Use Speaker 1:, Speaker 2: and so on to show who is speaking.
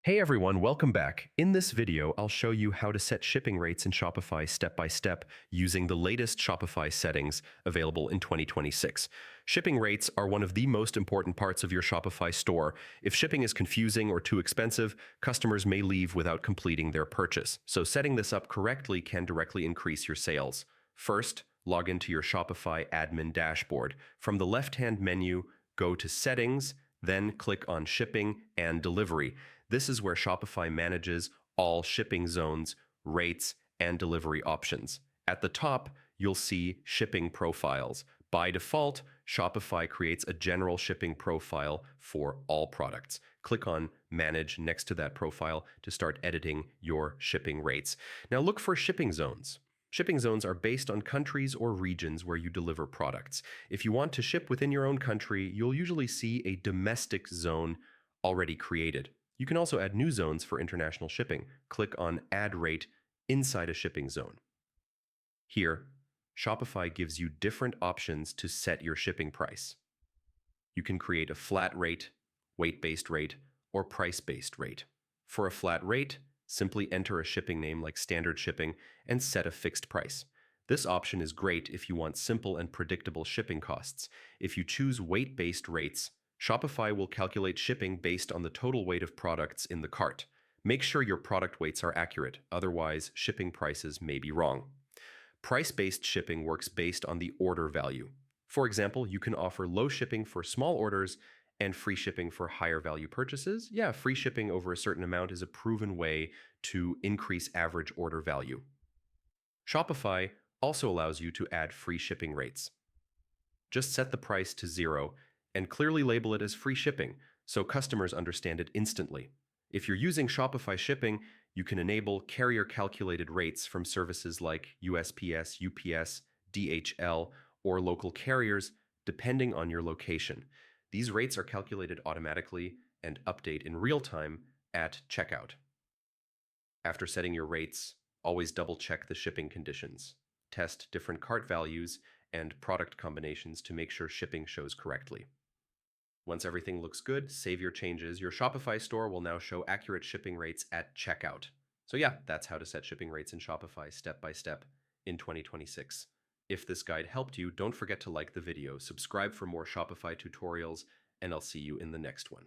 Speaker 1: Hey everyone, welcome back. In this video, I'll show you how to set shipping rates in Shopify step by step using the latest Shopify settings available in 2026. Shipping rates are one of the most important parts of your Shopify store. If shipping is confusing or too expensive, customers may leave without completing their purchase. So setting this up correctly can directly increase your sales. First, log into your Shopify admin dashboard. From the left-hand menu, go to Settings, then click on Shipping and Delivery. This is where Shopify manages all shipping zones, rates, and delivery options. At the top, you'll see shipping profiles. By default, Shopify creates a general shipping profile for all products. Click on Manage next to that profile to start editing your shipping rates. Now look for shipping zones. Shipping zones are based on countries or regions where you deliver products. If you want to ship within your own country, you'll usually see a domestic zone already created. You can also add new zones for international shipping. Click on Add Rate inside a shipping zone. Here, Shopify gives you different options to set your shipping price. You can create a flat rate, weight-based rate, or price-based rate. For a flat rate, simply enter a shipping name like standard shipping and set a fixed price. This option is great if you want simple and predictable shipping costs. If you choose weight-based rates, Shopify will calculate shipping based on the total weight of products in the cart. Make sure your product weights are accurate, otherwise shipping prices may be wrong. Price-based shipping works based on the order value. For example, you can offer low shipping for small orders and free shipping for higher value purchases. Yeah, free shipping over a certain amount is a proven way to increase average order value. Shopify also allows you to add free shipping rates. Just set the price to 0 and clearly label it as free shipping so customers understand it instantly. If you're using Shopify shipping, you can enable carrier-calculated rates from services like USPS, UPS, DHL, or local carriers, depending on your location. These rates are calculated automatically and update in real time at checkout. After setting your rates, always double-check the shipping conditions. Test different cart values and product combinations to make sure shipping shows correctly. Once everything looks good, save your changes. Your Shopify store will now show accurate shipping rates at checkout. So yeah, that's how to set shipping rates in Shopify step by step in 2026. If this guide helped you, don't forget to like the video, subscribe for more Shopify tutorials, and I'll see you in the next one.